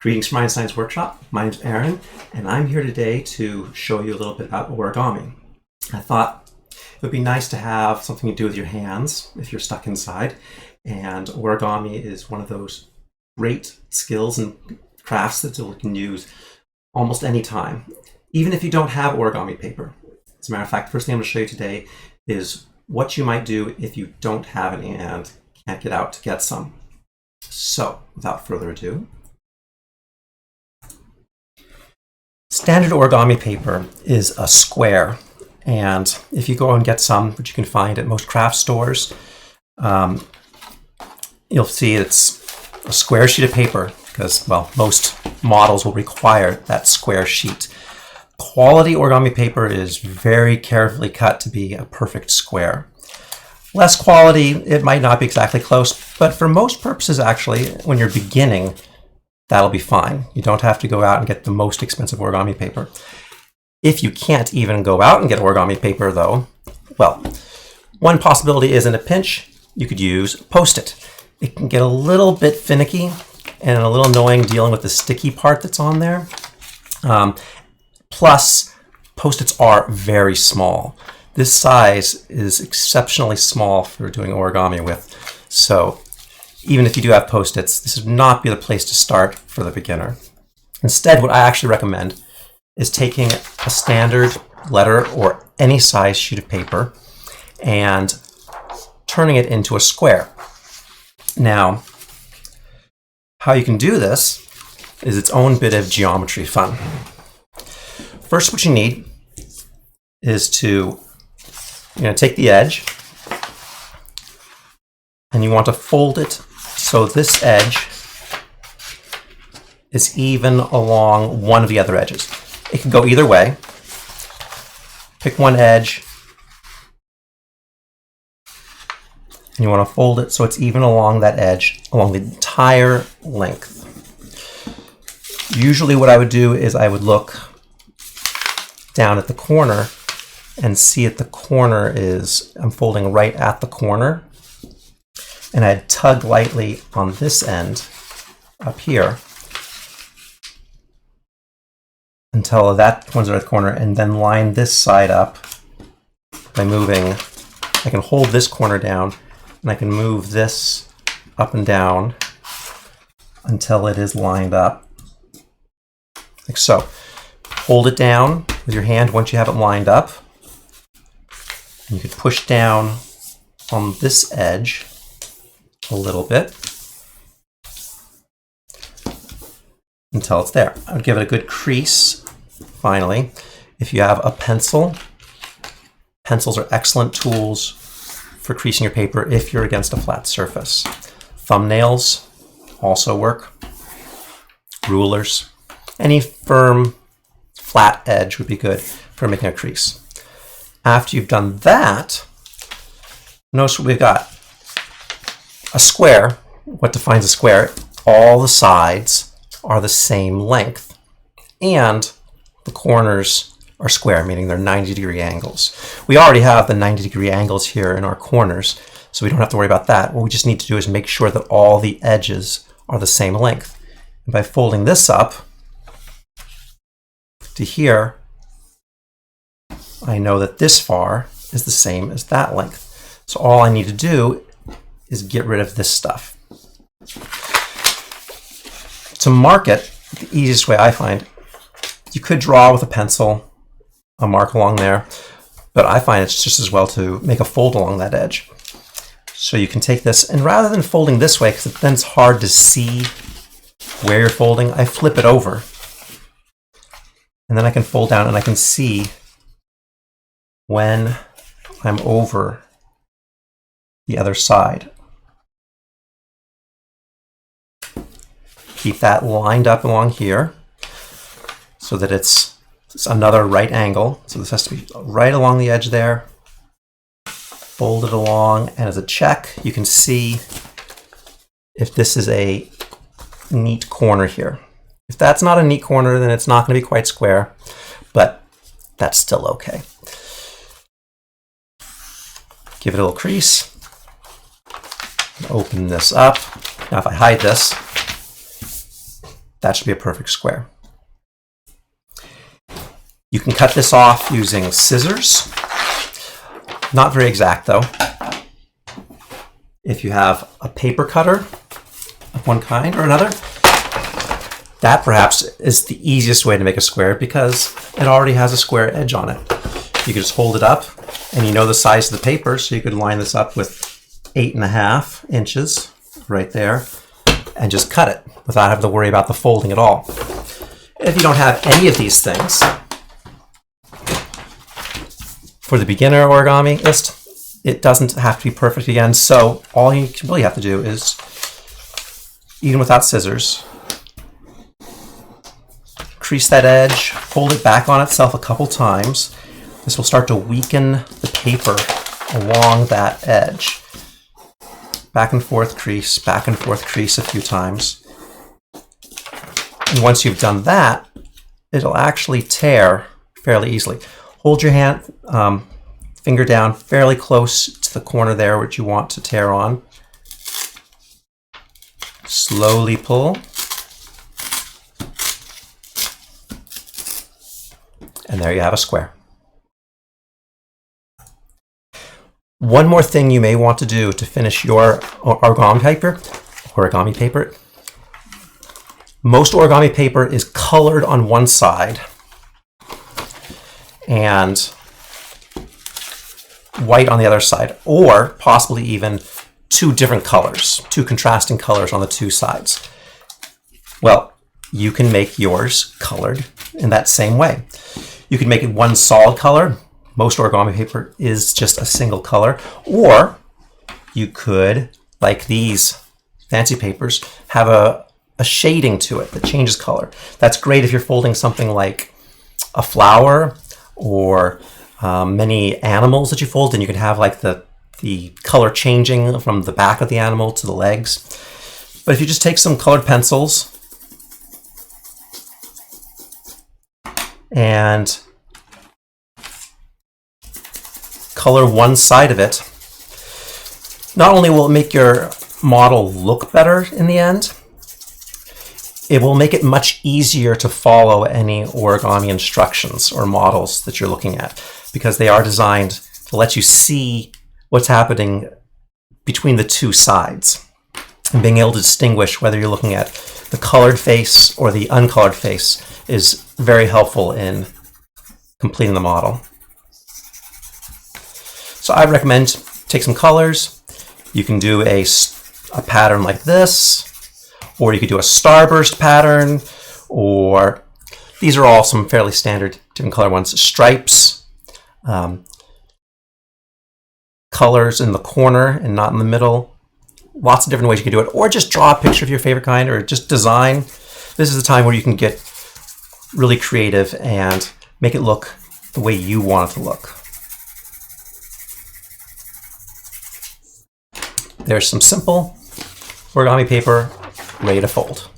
Greetings from Einstein's Workshop. My name's Aaron, and I'm here today to show you a little bit about origami. I thought it would be nice to have something to do with your hands if you're stuck inside, and origami is one of those great skills and crafts that you can use almost any time, even if you don't have origami paper. As a matter of fact, the first thing I'm going to show you today is what you might do if you don't have it and can't get out to get some. So, without further ado, standard origami paper is a square, and if you go and get some, which you can find at most craft stores, you'll see it's a square sheet of paper because, well, most models will require that square sheet. Quality origami paper is very carefully cut to be a perfect square. Less quality, it might not be exactly close, but for most purposes, actually, when you're beginning, that'll be fine. You don't have to go out and get the most expensive origami paper. If you can't even go out and get origami paper, though, well, one possibility is in a pinch, you could use Post-it. It can get a little bit finicky and a little annoying dealing with the sticky part that's on there. Plus, Post-its are very small. This size is exceptionally small for doing origami with. So even if you do have Post-its, this would not be the place to start for the beginner. Instead, what I actually recommend is taking a standard letter or any size sheet of paper and turning it into a square. Now, how you can do this is its own bit of geometry fun. First, what you need is to take the edge, and you want to fold it so this edge is even along one of the other edges. It can go either way. Pick one edge, and you want to fold it so it's even along that edge, along the entire length. Usually what I would do is I would look down at the corner and see at the corner is I'm folding right at the corner, and I'd tug lightly on this end up here until that comes at the corner, and then line this side up by moving. I can hold this corner down, and I can move this up and down until it is lined up, like so. Hold it down with your hand once you have it lined up. And you could push down on this edge a little bit until it's there. I would give it a good crease. Finally, if you have a pencil, pencils are excellent tools for creasing your paper if you're against a flat surface. Thumbnails also work. Rulers. Any firm, flat edge would be good for making a crease. After you've done that, notice what we've got. A square. What defines a square? All the sides are the same length, and the corners are square, meaning they're 90-degree angles. We already have the 90-degree angles here in our corners, so we don't have to worry about that. What we just need to do is make sure that all the edges are the same length. And by folding this up to here, I know that this far is the same as that length. So all I need to do is get rid of this stuff. To mark it, the easiest way I find, you could draw with a pencil a mark along there, but I find it's just as well to make a fold along that edge. So you can take this, and rather than folding this way, because then it's hard to see where you're folding, I flip it over. And then I can fold down and I can see when I'm over the other side. Keep that lined up along here so that it's another right angle. So this has to be right along the edge there. Fold it along, and as a check, you can see if this is a neat corner here. If that's not a neat corner, then it's not going to be quite square, but that's still okay. Give it a little crease. Open this up. Now if I hide this, That should be a perfect square. You can cut this off using scissors. Not very exact though. If you have a paper cutter of one kind or another, that perhaps is the easiest way to make a square because it already has a square edge on it. You can just hold it up, and you know the size of the paper, so you could line this up with 8.5 inches right there and just cut it without having to worry about the folding at all. If you don't have any of these things, for the beginner origami-ist, it doesn't have to be perfect again, so all you really have to do is, even without scissors, crease that edge, fold it back on itself a couple times. This will start to weaken the paper along that edge. Back and forth crease a few times. And once you've done that, it'll actually tear fairly easily. Hold your hand, finger down fairly close to the corner there which you want to tear on. Slowly pull. And there you have a square. One more thing you may want to do to finish your origami paper. Most origami paper is colored on one side and white on the other side, or possibly even two different colors, two contrasting colors on the two sides. Well, you can make yours colored in that same way. You can make it one solid color. Most origami paper is just a single color. Or you could, like these fancy papers, have a shading to it that changes color. That's great if you're folding something like a flower or many animals that you fold, and you can have like the color changing from the back of the animal to the legs. But if you just take some colored pencils and color one side of it, not only will it make your model look better in the end, it will make it much easier to follow any origami instructions or models that you're looking at, because they are designed to let you see what's happening between the two sides. And being able to distinguish whether you're looking at the colored face or the uncolored face is very helpful in completing the model. So I recommend take some colors. You can do a pattern like this, or you could do a starburst pattern, or these are all some fairly standard different color ones. Stripes, colors in the corner and not in the middle. Lots of different ways you can do it, or just draw a picture of your favorite kind, or just design. This is the time where you can get really creative and make it look the way you want it to look. There's some simple origami paper ready to fold.